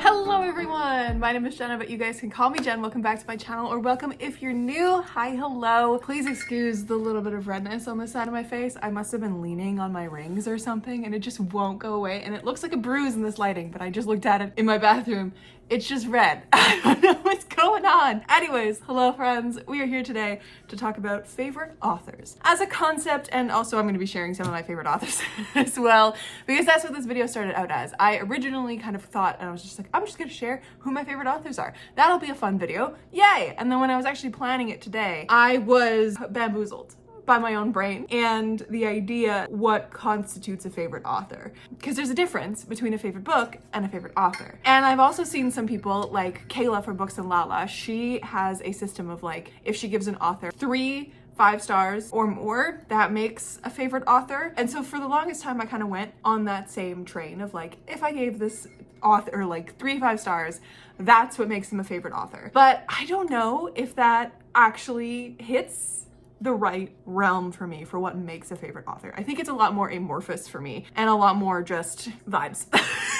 Hello everyone, my name is Jenna, but you guys can call me Jen. Welcome back to my channel, or welcome if you're new. Hi, hello. Please excuse the little bit of redness on the side of my face. I must have been leaning on my rings or something and it just won't go away, and it looks like a bruise in this lighting, but I just looked at it in my bathroom. It's just red. I don't know what's going on. Anyways, hello friends. We are here today to talk about favorite authors as a concept, and also I'm going to be sharing some of my favorite authors as well, because that's what this video started out as. I originally kind of thought, and I was just like, I'm just going to share who my favorite authors are. That'll be a fun video. Yay! And then when I was actually planning it today, I was bamboozled by my own brain and the idea what constitutes a favorite author, because there's a difference between a favorite book and a favorite author. And I've also seen some people like Kayla from Books and Lala. She has a system of like, if she gives an author 5 stars or more, that makes a favorite author. And so for the longest time I kind of went on that same train of like, if I gave this author like 5 stars, that's what makes them a favorite author. But I don't know if that actually hits the right realm for me for what makes a favorite author. I think it's a lot more amorphous for me and a lot more just vibes.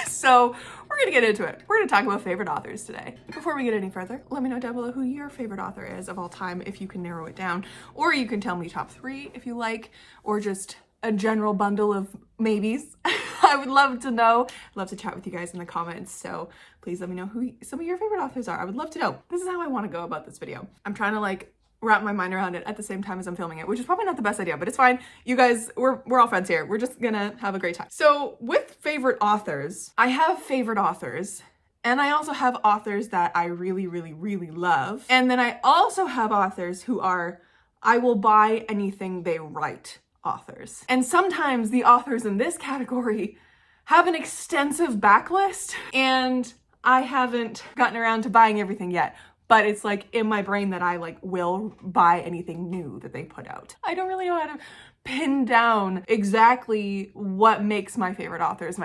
So we're gonna get into it. We're gonna talk about favorite authors today. Before we get any further, let me know down below who your favorite author is of all time, if you can narrow it down, or you can tell me top 3 if you like, or just a general bundle of maybes. I would love to know. I'd love to chat with you guys in the comments, so please let me know who some of your favorite authors are. I would love to know. This is how I want to go about this video. I'm trying to like wrap my mind around it at the same time as I'm filming it, which is probably not the best idea, but it's fine. You guys, we're all friends here. We're just gonna have a great time. So with favorite authors, I have favorite authors, and I also have authors that I really, really, really love. And then I also have authors who are, I will buy anything they write authors. And sometimes the authors in this category have an extensive backlist, and I haven't gotten around to buying everything yet. But it's like in my brain that I like will buy anything new that they put out. I don't really know how to pin down exactly what makes my favorite authors,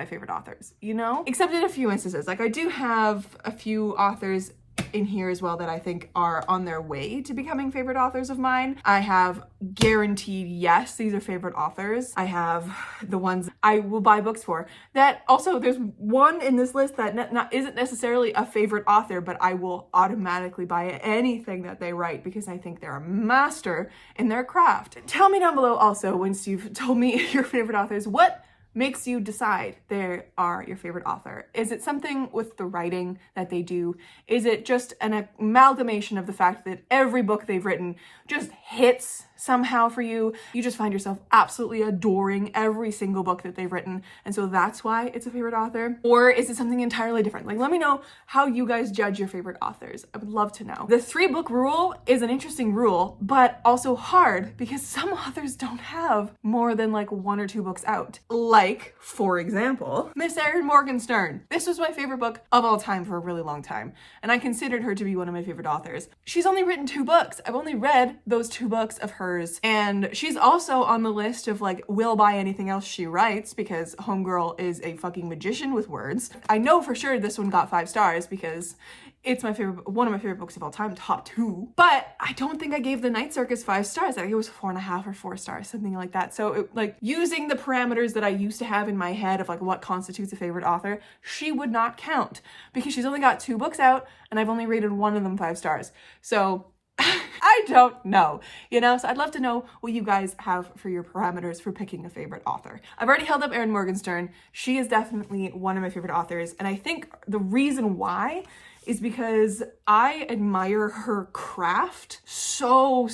you know? Except in a few instances. Like I do have a few authors in here as well that I think are on their way to becoming favorite authors of mine. I have guaranteed, yes, these are favorite authors. I have the ones I will buy books for. That also, there's one in this list that isn't necessarily a favorite author, but I will automatically buy anything that they write because I think they're a master in their craft. Tell me down below also, once you've told me your favorite authors, what makes you decide they are your favorite author? Is it something with the writing that they do? Is it just an amalgamation of the fact that every book they've written just hits somehow for you? You just find yourself absolutely adoring every single book that they've written, and so that's why it's a favorite author? Or is it something entirely different? Like, let me know how you guys judge your favorite authors. I would love to know. The 3-book rule is an interesting rule, but also hard because some authors don't have more than like 1 or 2 books out. Like, for example, Miss Erin Morgenstern. This was my favorite book of all time for a really long time, and I considered her to be one of my favorite authors. She's only written 2 books. I've only read those 2 books of hers, and she's also on the list of like, will buy anything else she writes, because homegirl is a fucking magician with words. I know for sure this one got 5 stars because it's my favorite, one of my favorite books of all time, top 2. But I don't think I gave The Night Circus 5 stars. I think it was 4.5 or 4 stars, something like that. So it, like, using the parameters that I used to have in my head of like what constitutes a favorite author, she would not count because she's only got 2 books out and I've only rated one of them 5 stars. So I don't know, you know? So I'd love to know what you guys have for your parameters for picking a favorite author. I've already held up Erin Morgenstern. She is definitely one of my favorite authors. And I think the reason why is because I admire her craft so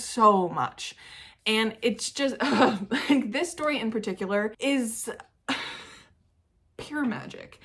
much. And it's just, like, this story in particular is pure magic.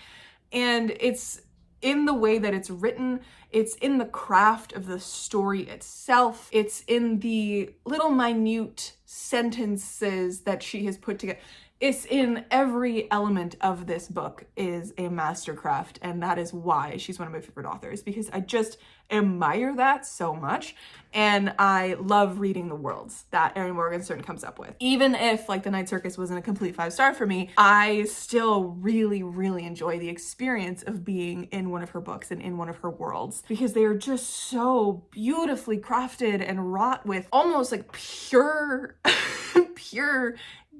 And it's in the way that it's written, it's in the craft of the story itself, it's in the little minute sentences that she has put together. It's in every element of this book is a mastercraft, and that is why she's one of my favorite authors, because I just admire that so much, and I love reading the worlds that Erin Morgenstern comes up with. Even if like The Night Circus wasn't a complete 5-star for me, I still really enjoy the experience of being in one of her books and in one of her worlds, because they are just so beautifully crafted and wrought with almost like pure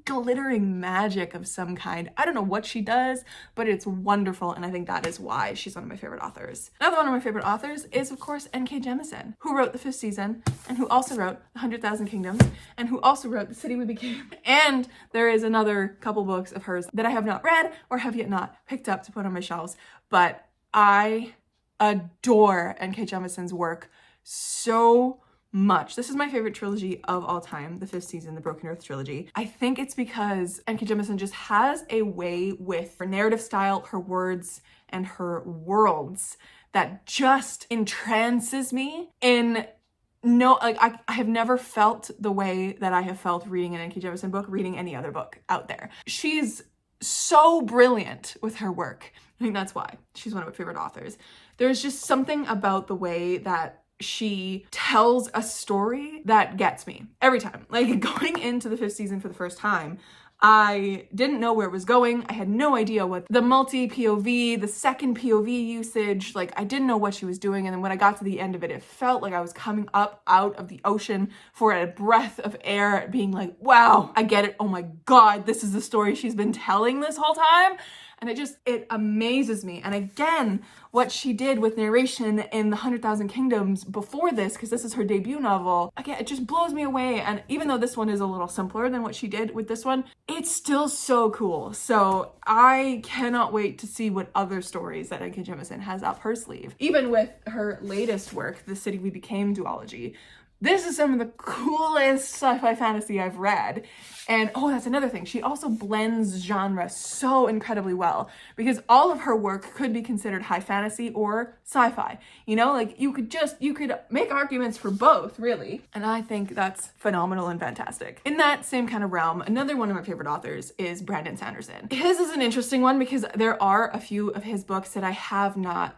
glittering magic of some kind. I don't know what she does, but it's wonderful, and I think that is why she's one of my favorite authors. Another one of my favorite authors is, of course, N.K. Jemisin, who wrote the 5th season, and who also wrote The 100,000 Kingdoms, and who also wrote The City We Became. And there is another couple books of hers that I have not read or have yet not picked up to put on my shelves, but I adore N.K. Jemisin's work so much. This is my favorite trilogy of all time, the 5th season, the Broken Earth trilogy. I think it's because N.K. Jemisin just has a way with her narrative style, her words, and her worlds that just entrances me in I have never felt the way that I have felt reading an N.K. Jemisin book, reading any other book out there. She's so brilliant with her work. I think that's why she's one of my favorite authors. There's just something about the way that she tells a story that gets me every time. Like, going into the 5th season for the first time, I didn't know where it was going. I had no idea what the multi-POV, the second POV usage, like, I didn't know what she was doing. And then when I got to the end of it, it felt like I was coming up out of the ocean for a breath of air, being like, wow, I get it. Oh my God, this is the story she's been telling this whole time. And it amazes me. And again, what she did with narration in The 100,000 Kingdoms before this, because this is her debut novel, again, it just blows me away. And even though this one is a little simpler than what she did with this one, it's still so cool. So I cannot wait to see what other stories that N.K. Jemisin has up her sleeve. Even with her latest work, The City We Became duology, this is some of the coolest sci-fi fantasy I've read. And oh, that's another thing. She also blends genre so incredibly well, because all of her work could be considered high fantasy or sci-fi. You know, like you could make arguments for both, really. And I think that's phenomenal and fantastic. In that same kind of realm, another one of my favorite authors is Brandon Sanderson. His is an interesting one because there are a few of his books that I have not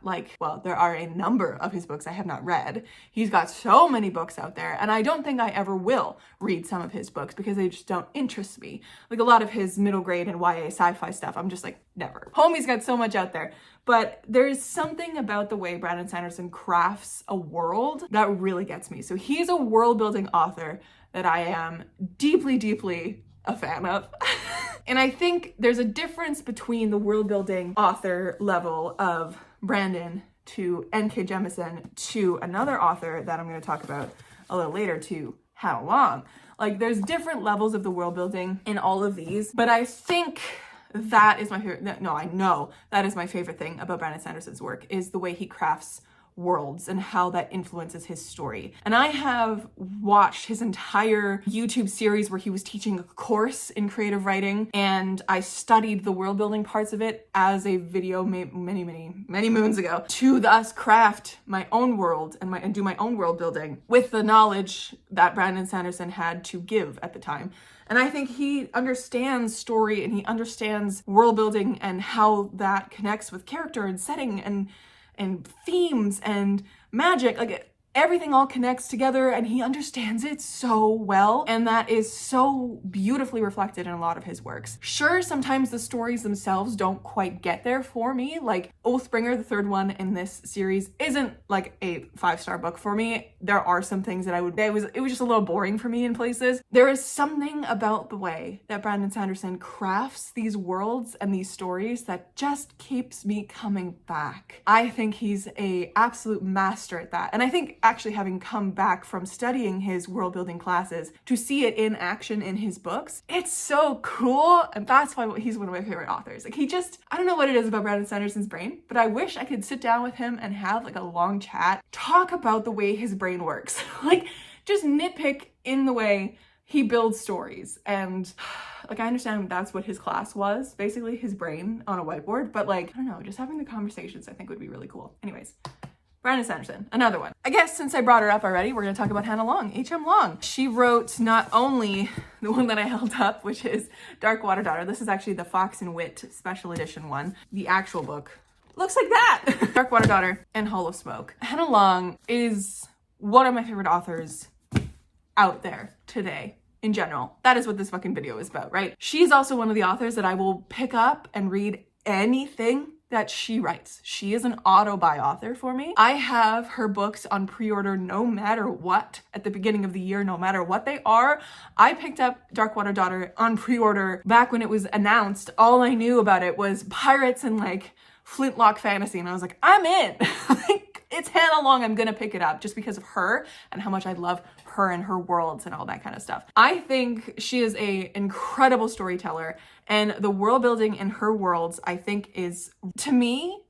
there are a number of his books I have not read. He's got so many books out there, and I don't think I ever will read some of his books because they just don't interest me. Like a lot of his middle grade and YA sci-fi stuff, I'm just like, never. Homie's got so much out there. But there's something about the way Brandon Sanderson crafts a world that really gets me. So he's a world building author that I am deeply, deeply a fan of. And I think there's a difference between the world building author level of Brandon to N.K. Jemisin to another author that I'm going to talk about a little later, to Hannah Long. Like, there's different levels of the world building in all of these, but I think that is my favorite. No, I know that is my favorite thing about Brandon Sanderson's work, is the way he crafts worlds and how that influences his story. And I have watched his entire YouTube series where he was teaching a course in creative writing, and I studied the world building parts of it as a video many moons ago to thus craft my own world and do my own world building with the knowledge that Brandon Sanderson had to give at the time. And I think he understands story and he understands world building and how that connects with character and setting and themes and magic. Like, everything all connects together, and he understands it so well, and that is so beautifully reflected in a lot of his works. Sure, sometimes the stories themselves don't quite get there for me. Like, Oathbringer, the third one in this series, isn't like a 5-star book for me. There are some things that it was just a little boring for me in places. There is something about the way that Brandon Sanderson crafts these worlds and these stories that just keeps me coming back. I think he's a absolute master at that, and I think actually having come back from studying his world building classes to see it in action in his books, it's so cool. And that's why he's one of my favorite authors. Like, I don't know what it is about Brandon Sanderson's brain, but I wish I could sit down with him and have like a long chat, talk about the way his brain works. Like, just nitpick in the way he builds stories. And like, I understand that's what his class was, basically his brain on a whiteboard, but like, I don't know, just having the conversations I think would be really cool. Anyways, Brandon Sanderson, another one. I guess since I brought her up already, we're going to talk about Hannah Long, H.M. Long. She wrote not only the one that I held up, which is Darkwater Daughter. This is actually the Fox and Wit special edition one. The actual book looks like that. Darkwater Daughter and Hall of Smoke. Hannah Long is one of my favorite authors out there today. In general, that is what this fucking video is about, right? She's also one of the authors that I will pick up and read anything that she writes. She is an auto-buy author for me. I have her books on pre-order no matter what at the beginning of the year, no matter what they are. I picked up Darkwater Daughter on pre-order back when it was announced. All I knew about it was pirates and like flintlock fantasy, and I was like, I'm in. Like, it's Hannah Long, I'm gonna pick it up just because of her and how much I love her and her worlds and all that kind of stuff. I think she is a incredible storyteller, and the world building in her worlds, I think, is, to me,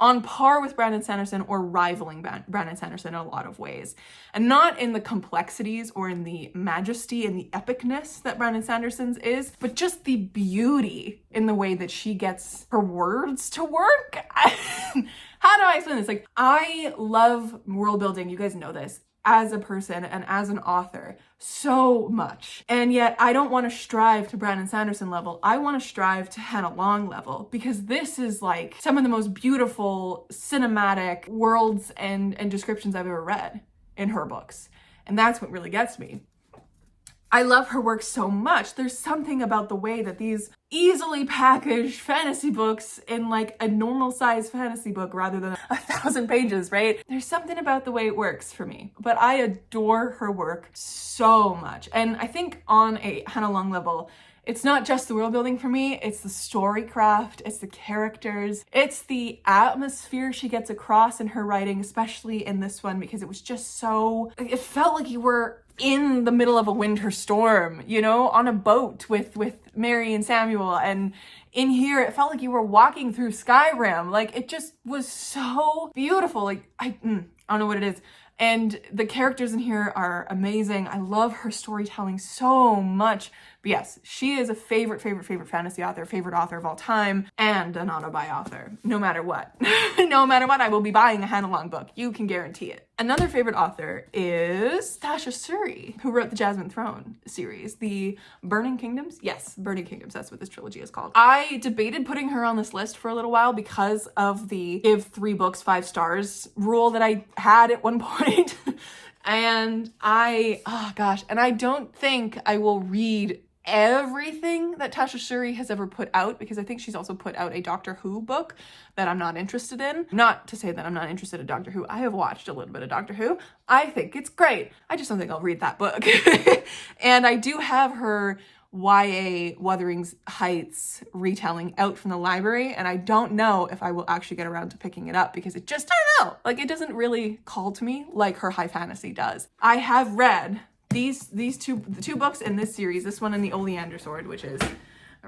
on par with Brandon Sanderson or rivaling Brandon Sanderson in a lot of ways. And not in the complexities or in the majesty and the epicness that Brandon Sanderson's is, but just the beauty in the way that she gets her words to work. How do I explain this? Like, I love world building, you guys know this, as a person and as an author so much. And yet I don't want to strive to Brandon Sanderson level. I want to strive to Hannah Long level, because this is like some of the most beautiful cinematic worlds and descriptions I've ever read in her books. And that's what really gets me. I love her work so much. There's something about the way that these easily packaged fantasy books in like a normal size fantasy book rather than 1,000 pages, right? There's something about the way it works for me, but I adore her work so much. And I think on a Hannah Long level, it's not just the world building for me, it's the story craft, it's the characters, it's the atmosphere she gets across in her writing, especially in this one, because it was just so, it felt like you were in the middle of a winter storm, you know, on a boat with Mary and Samuel, and in here it felt like you were walking through Skyrim. Like, it just was so beautiful. Like, I don't know what it is. And the characters in here are amazing. I love her storytelling so much. But yes, she is a favorite fantasy author, favorite author of all time, and an auto-buy author, no matter what. No matter what, I will be buying a Hannah Long book. You can guarantee it. Another favorite author is Tasha Suri, who wrote the Jasmine Throne series, the Burning Kingdoms. Yes, Burning Kingdoms, that's what this trilogy is called. I debated putting her on this list for a little while because of the give 3 books 5 stars rule that I had at one point. And I don't think I will read everything that Tasha Suri has ever put out, because I think she's also put out a Doctor Who book that I'm not interested in. Not to say that I'm not interested in Doctor Who. I have watched a little bit of Doctor Who. I think it's great. I just don't think I'll read that book. And I do have her YA Wuthering Heights retelling out from the library, and I don't know if I will actually get around to picking it up, because it just, I don't know, like, it doesn't really call to me like her high fantasy does. I have read the two books in this series, this one and the Oleander Sword, which is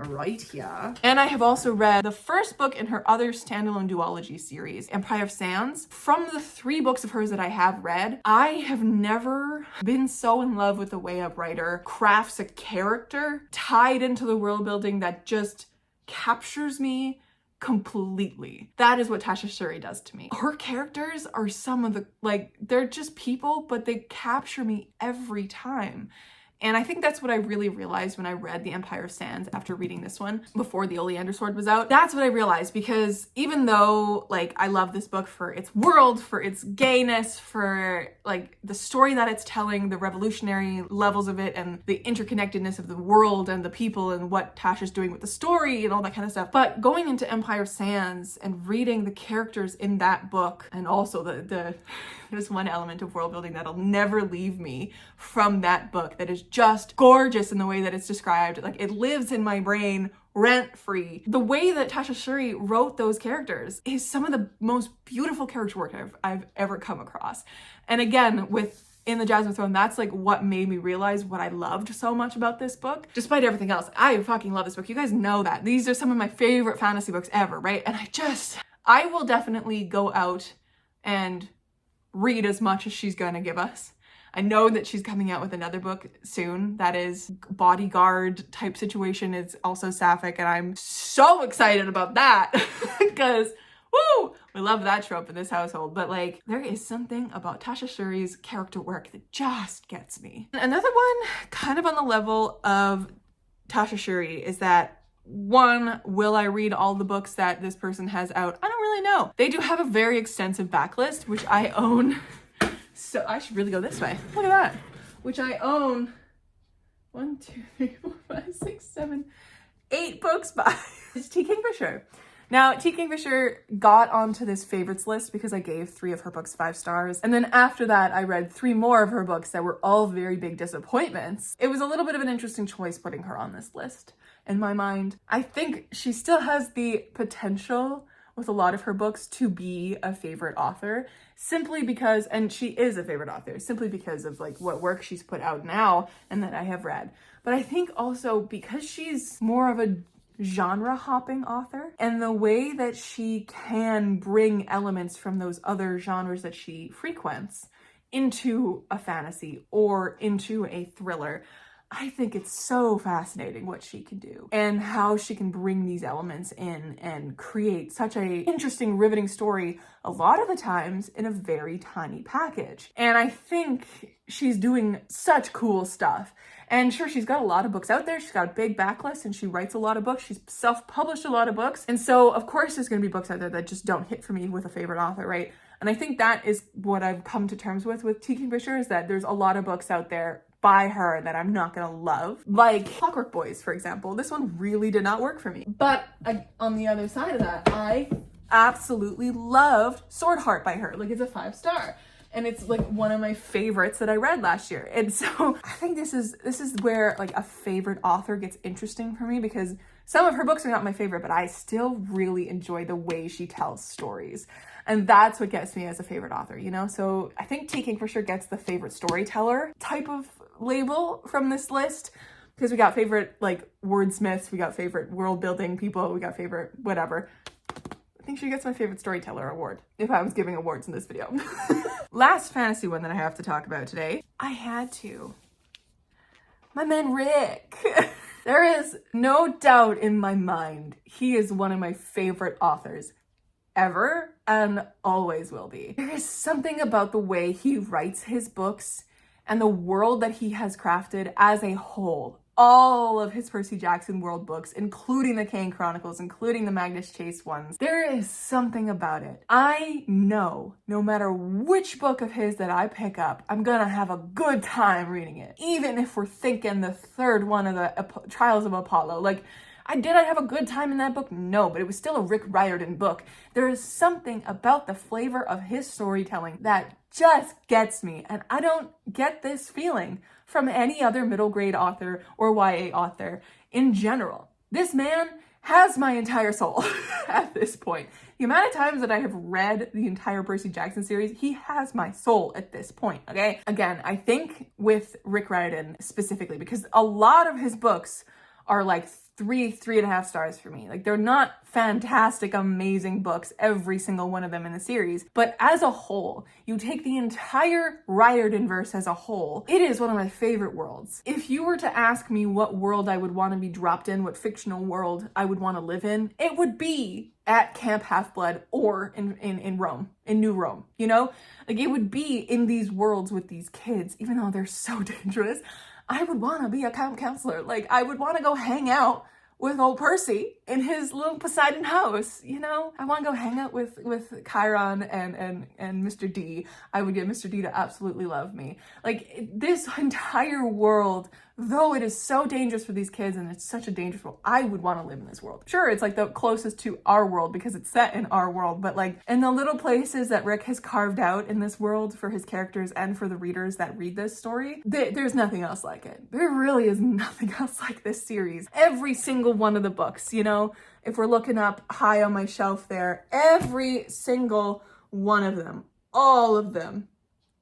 right here. And I have also read the first book in her other standalone duology series, Empire of Sands. From the 3 books of hers that I have read, I have never been so in love with the way a writer crafts a character tied into the world building that just captures me completely. That is what Tasha Suri does to me. Her characters are some of the, like, they're just people, but they capture me every time. And I think that's what I really realized when I read The Empire of Sands after reading this one before the Oleander Sword was out. That's what I realized, because even though, like, I love this book for its world, for its gayness, for, like, the story that it's telling, the revolutionary levels of it, and the interconnectedness of the world and the people and what Tasha's doing with the story and all that kind of stuff. But going into Empire of Sands and reading the characters in that book, and also there's one element of world building that'll never leave me from that book that is just gorgeous in the way that it's described. Like, it lives in my brain rent-free. The way that Tasha Suri wrote those characters is some of the most beautiful character work I've ever come across. And again, in the Jasmine Throne, that's like what made me realize what I loved so much about this book. Despite everything else, I fucking love this book. You guys know that. These are some of my favorite fantasy books ever, right? And I will definitely go out and read as much as she's gonna give us. I know that she's coming out with another book soon that is bodyguard type situation. It's also sapphic, and I'm so excited about that because woo, we love that trope in this household. But like, there is something about Tasha Suri's character work that just gets me. Another one kind of on the level of Tasha Suri is that, one, will I read all the books that this person has out? I don't really know. They do have a very extensive backlist, which I own. So I should really go this way. Look at that. Which I own 1, 2, 3, 4, 5, 6, 7, 8 books by. It's T. Kingfisher. Now, T. Kingfisher got onto this favorites list because I gave 3 of her books 5 stars. And then after that, I read 3 more of her books that were all very big disappointments. It was a little bit of an interesting choice putting her on this list in my mind. I think she still has the potential with a lot of her books to be a favorite author, simply because, and she is a favorite author, simply because of like what work she's put out now and that I have read. But I think also because she's more of a genre hopping author, and the way that she can bring elements from those other genres that she frequents into a fantasy or into a thriller, I think it's so fascinating what she can do and how she can bring these elements in and create such a interesting, riveting story a lot of the times in a very tiny package. And I think she's doing such cool stuff. And sure, she's got a lot of books out there. She's got a big backlist and she writes a lot of books. She's self-published a lot of books. And so, of course, there's going to be books out there that just don't hit for me with a favorite author, right? And I think that is what I've come to terms with T. Kingfisher, is that there's a lot of books out there by her that I'm not gonna love. Like Clockwork Boys, for example. This one really did not work for me. But on the other side of that, I absolutely loved Sword Heart by her. Like, it's a 5 star. And it's like one of my favorites that I read last year. And so I think this is where like a favorite author gets interesting for me, because some of her books are not my favorite, but I still really enjoy the way she tells stories. And that's what gets me as a favorite author, you know? So I think T. Kingfisher gets the favorite storyteller type of label from this list, because we got favorite like wordsmiths, we got favorite world building people, we got favorite whatever. I think she gets my favorite storyteller award if I was giving awards in this video. Last fantasy one that I have to talk about today, I had to. My man Rick. There is no doubt in my mind he is one of my favorite authors ever and always will be. There is something about the way he writes his books and the world that he has crafted as a whole. All of his Percy Jackson world books, including the Kane Chronicles, including the Magnus Chase ones. There is something about it. I know no matter which book of his that I pick up, I'm gonna have a good time reading it. Even if we're thinking the third one of the Trials of Apollo. Like, did I have a good time in that book? No, but it was still a Rick Riordan book. There is something about the flavor of his storytelling that just gets me, and I don't get this feeling from any other middle grade author or YA author in general. This man has my entire soul at this point. The amount of times that I have read the entire Percy Jackson series, he has my soul at this point, okay? Again, I think with Rick Riordan specifically, because a lot of his books are like 3.5 stars for me. Like, they're not fantastic, amazing books, every single one of them in the series, but as a whole, you take the entire Riordan verse as a whole, it is one of my favorite worlds. If you were to ask me what world I would want to be dropped in, what fictional world I would want to live in, it would be at Camp Half-Blood or in Rome, in New Rome, you know? Like, it would be in these worlds with these kids, even though they're so dangerous. I would want to be a camp counselor. Like, I would want to go hang out with old Percy in his little Poseidon house, you know? I want to go hang out with Chiron and Mr. D. I would get Mr. D to absolutely love me. Like, this entire world, though it is so dangerous for these kids and it's such a dangerous world, I would want to live in this world. Sure, it's like the closest to our world because it's set in our world, but like in the little places that Rick has carved out in this world for his characters and for the readers that read this story, there's nothing else like it. There really is nothing else like this series. Every single one of the books, you know, if we're looking up high on my shelf there, every single one of them, all of them,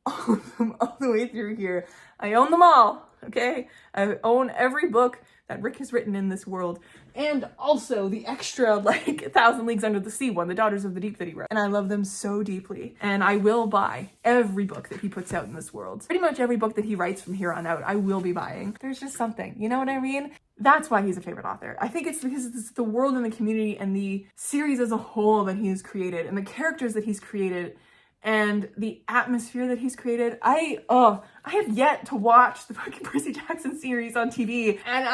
all the way through here, I own them all. Okay, I own every book that Rick has written in this world, and also the extra like 1,000 Leagues Under the Sea one, The Daughters of the Deep, that he wrote. And I love them so deeply, and I will buy every book that he puts out in this world. Pretty much every book that he writes from here on out, I will be buying. There's just something, you know what I mean? That's why he's a favorite author. I think it's because it's the world and the community and the series as a whole that he has created, and the characters that he's created, and the atmosphere that he's created. I have yet to watch the fucking Percy Jackson series on TV, and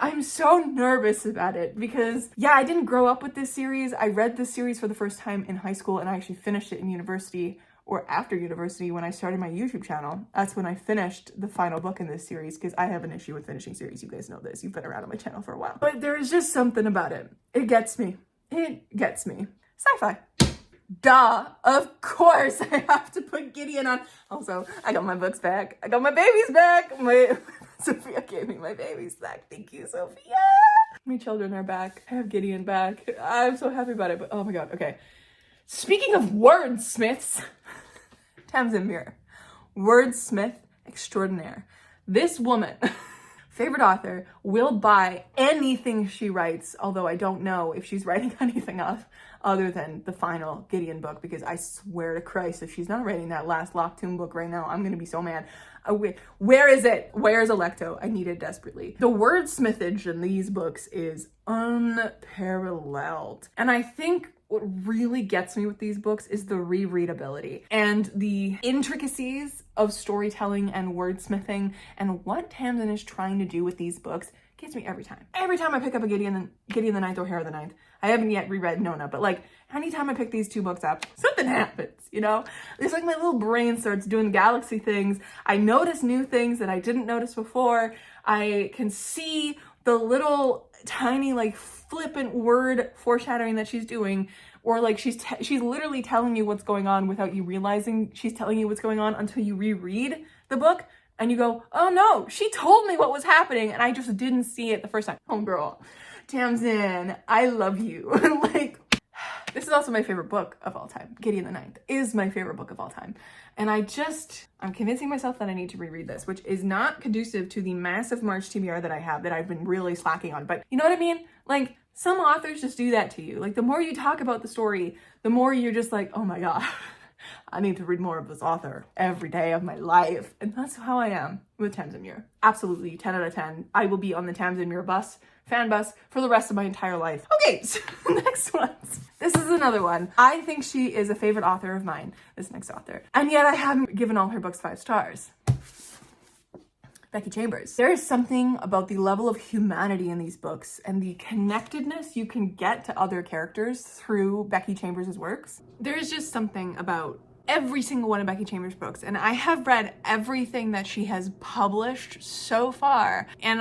I'm so nervous about it because, yeah, I didn't grow up with this series. I read this series for the first time in high school, and I actually finished it in university, or after university when I started my YouTube channel. That's when I finished the final book in this series, because I have an issue with finishing series. You guys know this. You've been around on my channel for a while. But there is just something about it. It gets me. It gets me. Sci-fi. Duh, of course I have to put Gideon on. Also, I got my books back. I got my babies back. Sophia gave me my babies back. Thank you, Sophia. My children are back. I have Gideon back. I'm so happy about it, but oh my god, okay. Speaking of wordsmiths, Tamsin Muir, wordsmith extraordinaire. This woman, favorite author, will buy anything she writes, although I don't know if she's writing anything else other than the final Gideon book, because I swear to Christ, if she's not writing that last Loch Tomb book right now, I'm gonna be so mad. Where is it? Where is Alecto? I need it desperately. The wordsmithage in these books is unparalleled. And I think what really gets me with these books is the rereadability and the intricacies of storytelling and wordsmithing, and what Tamsin is trying to do with these books gets me every time. Every time I pick up a Gideon the Ninth or Hera the Ninth, I haven't yet reread Nona, but like anytime I pick these two books up, something happens, you know? It's like my little brain starts doing galaxy things. I notice new things that I didn't notice before. I can see the little tiny like flippant word foreshadowing that she's doing, or like she's literally telling you what's going on without you realizing she's telling you what's going on until you reread the book and you go, oh no, she told me what was happening and I just didn't see it the first time. Oh girl, Tamsin, I love you. Like, this is also my favorite book of all time. Gideon the Ninth is my favorite book of all time. And I'm convincing myself that I need to reread this, which is not conducive to the massive March TBR that I have that I've been really slacking on. But you know what I mean? Like, some authors just do that to you. Like, the more you talk about the story, the more you're just like, oh my god, I need to read more of this author every day of my life. And that's how I am with Tamsin Muir. Absolutely, 10 out of 10. I will be on the Tamsin Muir fan bus for the rest of my entire life. Okay, so next one. This is another one. I think she is a favorite author of mine, this next author. And yet I haven't given all her books 5 stars. Becky Chambers. There is something about the level of humanity in these books and the connectedness you can get to other characters through Becky Chambers' works. There is just something about every single one of Becky Chambers' books, and I have read everything that she has published so far, and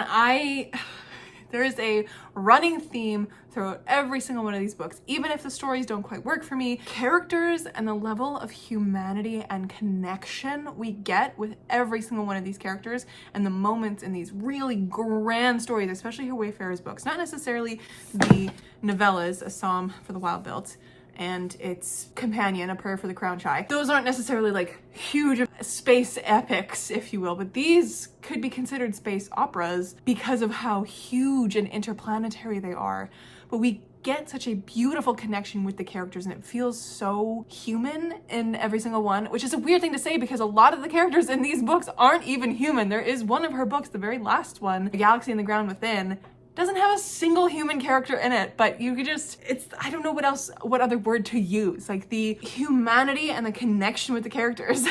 there is a running theme throughout every single one of these books. Even if the stories don't quite work for me, characters and the level of humanity and connection we get with every single one of these characters and the moments in these really grand stories, especially her Wayfarer's books, not necessarily the novellas, A Psalm for the Wild-Built and its companion, A Prayer for the Crown Shy. Those aren't necessarily like huge space epics, if you will, but these could be considered space operas because of how huge and interplanetary they are. But we get such a beautiful connection with the characters, and it feels so human in every single one, which is a weird thing to say because a lot of the characters in these books aren't even human. There is one of her books, the very last one, A Galaxy in the Ground Within, doesn't have a single human character in it, but you could I don't know what other word to use. Like, the humanity and the connection with the characters.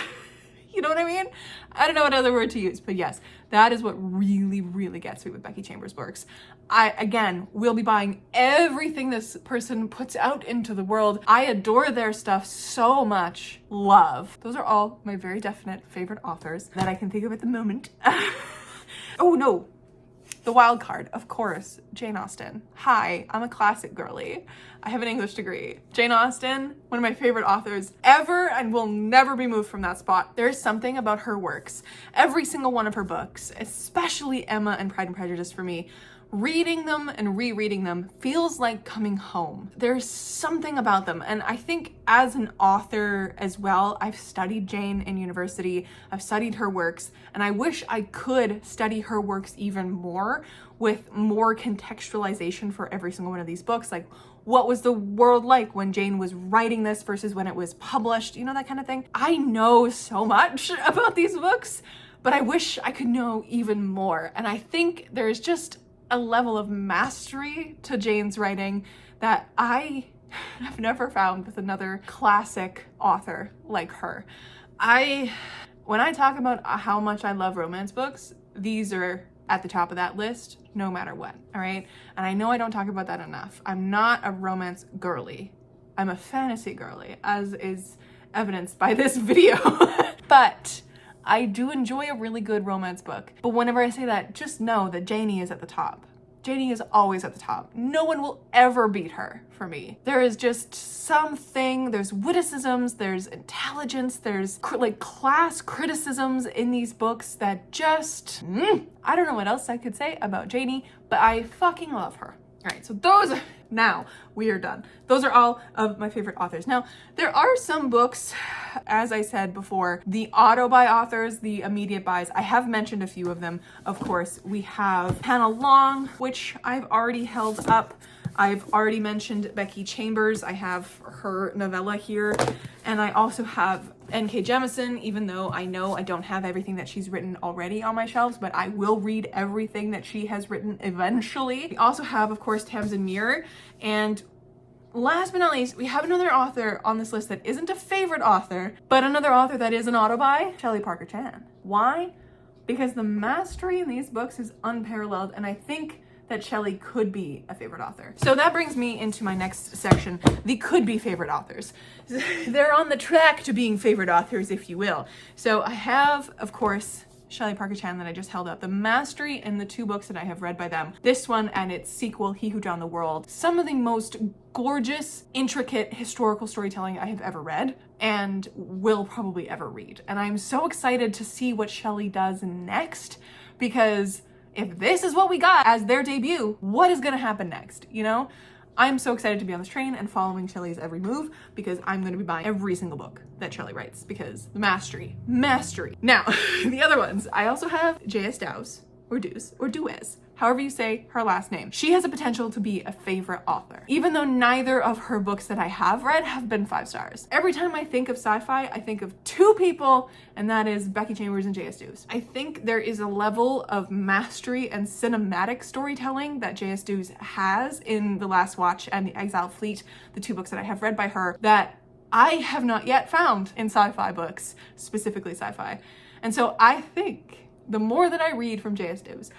You know what I mean? I don't know what other word to use, but yes, that is what really, really gets me with Becky Chambers' works. I, again, will be buying everything this person puts out into the world. I adore their stuff so much. Love. Those are all my very definite favorite authors that I can think of at the moment. Oh no. The wild card, of course, Jane Austen. Hi, I'm a classic girly. I have an English degree. Jane Austen, one of my favorite authors ever, and will never be moved from that spot. There's something about her works, every single one of her books, especially Emma and Pride and Prejudice for me, reading them and rereading them feels like coming home. There's something about them, and I think as an author as well, I've studied Jane in university, I've studied her works, and I wish I could study her works even more with more contextualization for every single one of these books. Like, what was the world like when Jane was writing this versus when it was published? You know, that kind of thing. I know so much about these books, but I wish I could know even more. And I think there's just a level of mastery to Jane's writing that I have never found with another classic author like her. When I talk about how much I love romance books, these are at the top of that list, no matter what, all right? And I know I don't talk about that enough. I'm not a romance girly. I'm a fantasy girly, as is evidenced by this video. But I do enjoy a really good romance book. But whenever I say that, just know that Janie is at the top. Janie is always at the top. No one will ever beat her for me. There is just something, there's witticisms, there's intelligence, there's like class criticisms in these books that just, I don't know what else I could say about Janie, but I fucking love her. All right, so now we are done. Those are all of my favorite authors. Now, there are some books, as I said before, the auto-buy authors, the immediate buys. I have mentioned a few of them. Of course, we have Hannah Long, which I've already held up. I've already mentioned Becky Chambers. I have her novella here. And I also have N.K. Jemisin, even though I know I don't have everything that she's written already on my shelves, but I will read everything that she has written eventually. We also have, of course, Tamsin Muir. And last but not least, we have another author on this list that isn't a favorite author, but another author that is an auto-buy, Shelley Parker Chan. Why? Because the mastery in these books is unparalleled, and I think that Shelley could be a favorite author. So that brings me into my next section, the could-be favorite authors. They're on the track to being favorite authors, if you will. So I have, of course, Shelley Parker Chan that I just held up, the mastery in the two books that I have read by them. This one and its sequel, He Who Drowned the World. Some of the most gorgeous, intricate historical storytelling I have ever read and will probably ever read. And I'm so excited to see what Shelley does next, because if this is what we got as their debut, what is gonna happen next, you know? I'm so excited to be on this train and following Shelley's every move, because I'm gonna be buying every single book that Shelley writes, because the mastery. Now, the other ones, I also have J.S. Dowes, or Duez, however you say her last name. She has a potential to be a favorite author, even though neither of her books that I have read have been 5 stars. Every time I think of sci-fi, I think of 2 people, and that is Becky Chambers and J.S. Dewes. I think there is a level of mastery and cinematic storytelling that J.S. Dewes has in The Last Watch and The Exiled Fleet, the 2 books that I have read by her, that I have not yet found in sci-fi books, specifically sci-fi. And so I think the more that I read from J.S. Dewes,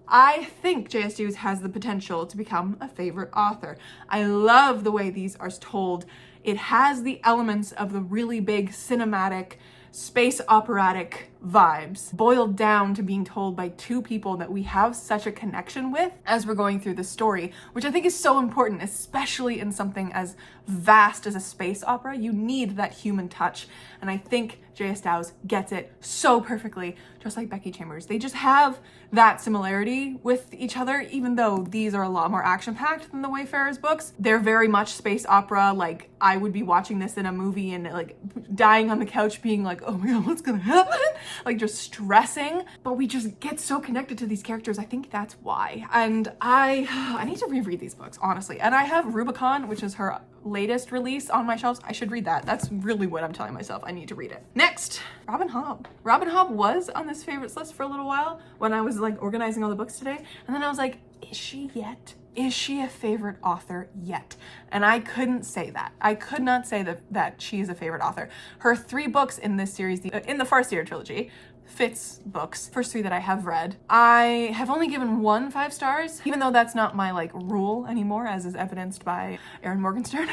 I think J.S. Dewes has the potential to become a favorite author. I love the way these are told. It has the elements of the really big cinematic, space operatic vibes boiled down to being told by 2 people that we have such a connection with as we're going through the story, which I think is so important, especially in something as vast as a space opera. You need that human touch, and I think J.S. Dowes gets it so perfectly, just like Becky Chambers. They just have that similarity with each other, even though these are a lot more action-packed than the Wayfarers books. They're very much space opera, like I would be watching this in a movie and like dying on the couch being like, oh my god, what's gonna happen? Like just stressing, but we just get so connected to these characters. I think that's why. And I need to reread these books, honestly. And I have Rubicon, which is her latest release, on my shelves. I should read that. That's really what I'm telling myself. I need to read it. Next, Robin Hobb. Robin Hobb was on this favorites list for a little while when I was like organizing all the books today. And then I was like, is she yet? Is she a favorite author yet? And I couldn't say that. I could not say that she is a favorite author. Her 3 books in this series, in the Farseer trilogy, Fitz books, first 3 that I have read, I have only given 1 5 stars, even though that's not my like rule anymore, as is evidenced by Erin Morgenstern.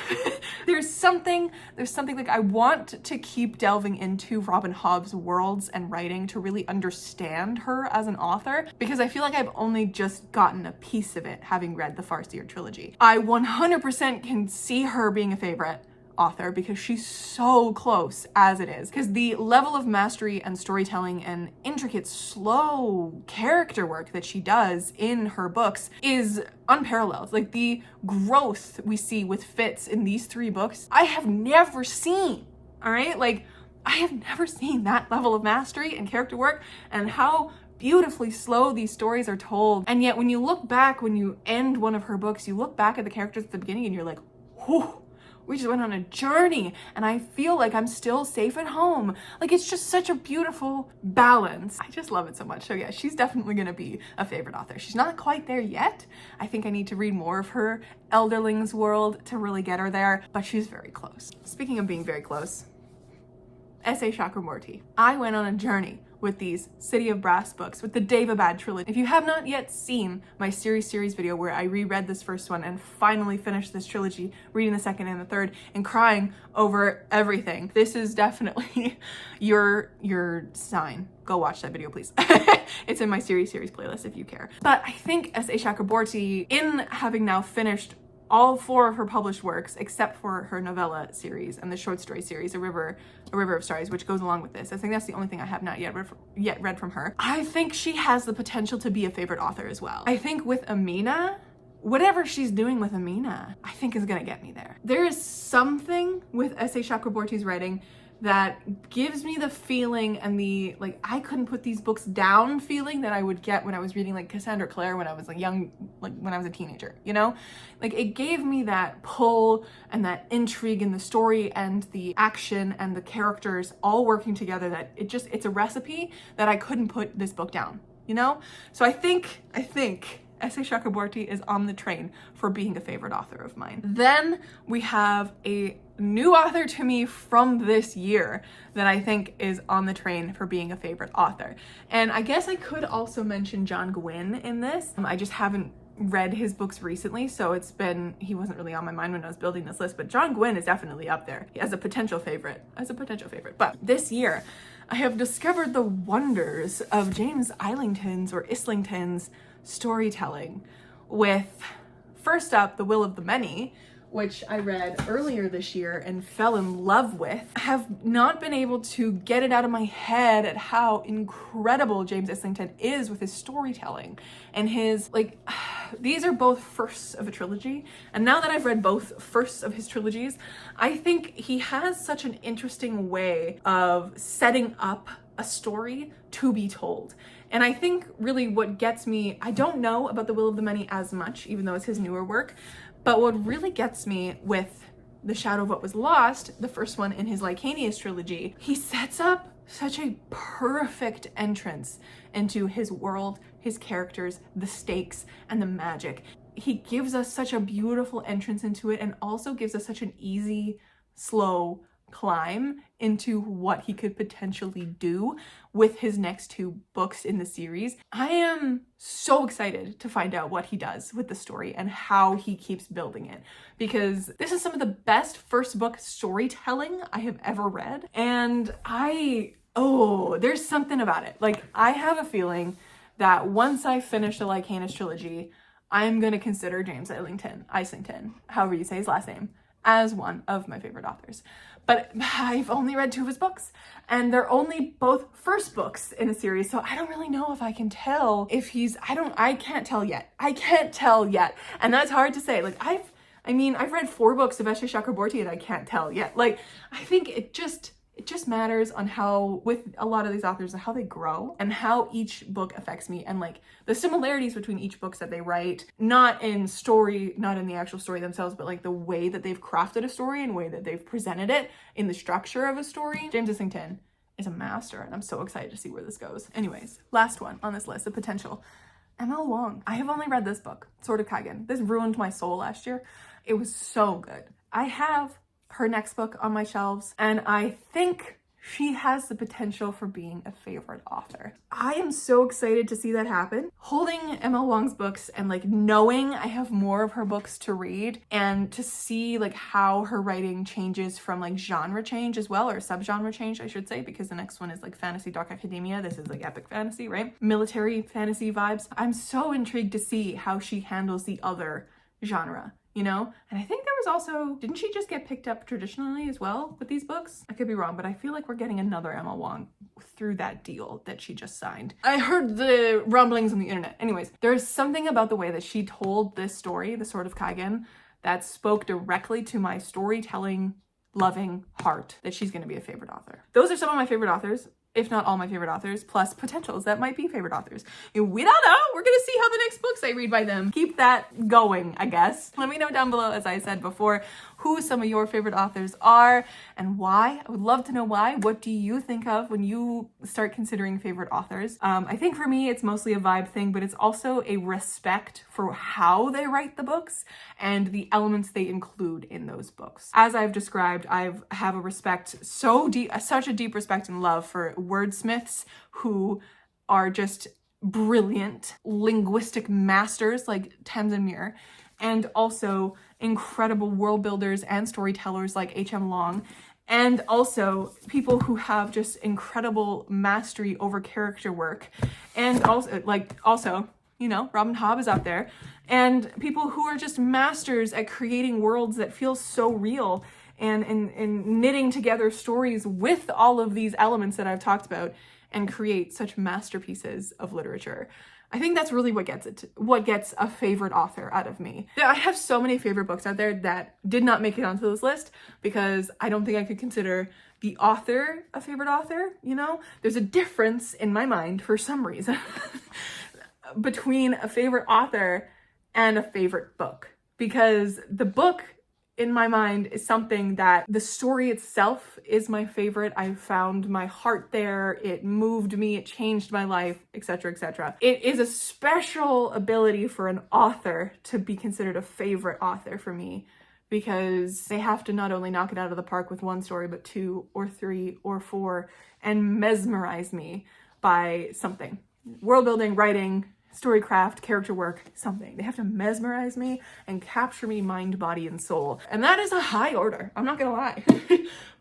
There's something like I want to keep delving into Robin Hobb's worlds and writing to really understand her as an author, because I feel like I've only just gotten a piece of it having read the Farseer trilogy. I 100% can see her being a favorite author because she's so close as it is, because the level of mastery and storytelling and intricate slow character work that she does in her books is unparalleled. Like the growth we see with Fitz in these 3 books, I have never seen. All right, like I have never seen that level of mastery and character work, and how beautifully slow these stories are told. And yet when you look back, when you end one of her books, you look back at the characters at the beginning and you're like, whew, we just went on a journey and I feel like I'm still safe at home. Like it's just such a beautiful balance. I just love it so much. So yeah, she's definitely gonna be a favorite author. She's not quite there yet. I think I need to read more of her Elderlings world to really get her there, but she's very close. Speaking of being very close, S.A. Chakraborty. I went on a journey with these City of Brass books, with the Daevabad trilogy. If you have not yet seen my series video where I reread this first one and finally finished this trilogy, reading the second and the third and crying over everything, this is definitely your sign. Go watch that video, please. It's in my series playlist if you care. But I think S.A. Chakraborty, in having now finished all 4 of her published works, except for her novella series and the short story series, A River of Stars, which goes along with this. I think that's the only thing I have not yet read from her. I think she has the potential to be a favorite author as well. I think with Amina, whatever she's doing with Amina, I think is gonna get me there. There is something with S.A. Chakraborty's writing that gives me the feeling and the, like, I couldn't put these books down feeling that I would get when I was reading like Cassandra Clare when I was like young, like when I was a teenager, you know? Like, it gave me that pull and that intrigue in the story and the action and the characters all working together, that it's a recipe that I couldn't put this book down, you know? So I think S.A. Chakraborty is on the train for being a favorite author of mine. Then we have a new author to me from this year that I think is on the train for being a favorite author. And I guess I could also mention John Gwynne in this. I just haven't read his books recently, so he wasn't really on my mind when I was building this list, but John Gwynne is definitely up there as a potential favorite. But this year, I have discovered the wonders of James Islington's storytelling, with first up The Will of the Many, which I read earlier this year and fell in love with. I have not been able to get it out of my head at how incredible James Islington is with his storytelling and his, like, these are both firsts of a trilogy. And now that I've read both firsts of his trilogies, I think he has such an interesting way of setting up a story to be told. And I think really what gets me, I don't know about The Will of the Many as much, even though it's his newer work, but what really gets me with The Shadow of What Was Lost, the first one in his Lycanius trilogy, he sets up such a perfect entrance into his world, his characters, the stakes, and the magic. He gives us such a beautiful entrance into it and also gives us such an easy, slow climb into what he could potentially do with his next 2 books in the series. I am so excited to find out what he does with the story and how he keeps building it, because this is some of the best first book storytelling I have ever read. And there's something about it. Like, I have a feeling that once I finish the Lycanus trilogy, I'm gonna consider James Islington, however you say his last name, as one of my favorite authors. But I've only read 2 of his books, and they're only both first books in a series, so I don't really know if I can tell if I can't tell yet. And that's hard to say. Like, I've read 4 books of S.A. Chakraborty and I can't tell yet. Like, I think it just matters on how, with a lot of these authors, how they grow and how each book affects me, and like the similarities between each books that they write, not in the actual story themselves, but like the way that they've crafted a story and way that they've presented it in the structure of a story. James Islington is a master, and I'm so excited to see where this goes. Anyways, last one on this list of potential, M.L. Wong. I have only read this book, Sword of Kaigen. This ruined my soul last year. It was so good. I have her next book on my shelves, and I think she has the potential for being a favorite author. I am so excited to see that happen. Holding M.L. Wong's books and like knowing I have more of her books to read, and to see like how her writing changes from like genre change as well, or subgenre change, I should say, because the next one is like fantasy dark academia. This is like epic fantasy, right? Military fantasy vibes. I'm so intrigued to see how she handles the other genre, you know? And I think there was also, didn't she just get picked up traditionally as well with these books? I could be wrong, but I feel like we're getting another M.L. Wong through that deal that she just signed. I heard the rumblings on the internet. Anyways, there's something about the way that she told this story, The Sword of Kaigen, that spoke directly to my storytelling loving heart, that she's going to be a favorite author. Those are some of my favorite authors, if not all my favorite authors, plus potentials that might be favorite authors. We don't know. We're gonna see how the next books I read by them keep that going, I guess. Let me know down below, as I said before, who some of your favorite authors are and why. I would love to know why. What do you think of when you start considering favorite authors? I think for me, it's mostly a vibe thing, but it's also a respect for how they write the books and the elements they include in those books. As I've described, I have a respect so deep, such a deep respect and love for wordsmiths who are just brilliant linguistic masters like Tamsin Muir, and also incredible world builders and storytellers like H.M. Long, and also people who have just incredible mastery over character work, and also, you know, Robin Hobb is out there, and people who are just masters at creating worlds that feel so real, and knitting together stories with all of these elements that I've talked about, and create such masterpieces of literature. I think that's really what gets a favorite author out of me. I have so many favorite books out there that did not make it onto this list because I don't think I could consider the author a favorite author, you know? There's a difference in my mind, for some reason, between a favorite author and a favorite book. Because the book, in my mind, is something that the story itself is my favorite. I found my heart there. It moved me. It changed my life, etc., etc. It is a special ability for an author to be considered a favorite author for me, because they have to not only knock it out of the park with one story, but 2 or 3 or 4, and mesmerize me by something. World building, writing, storycraft, character work, something. They have to mesmerize me and capture me mind, body, and soul. And that is a high order. I'm not gonna lie.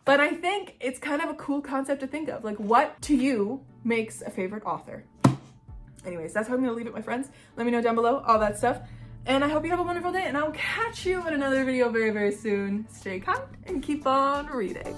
But I think it's kind of a cool concept to think of. Like, what to you makes a favorite author? Anyways, that's how I'm gonna leave it, my friends. Let me know down below, all that stuff. And I hope you have a wonderful day, and I'll catch you in another video very, very soon. Stay kind and keep on reading.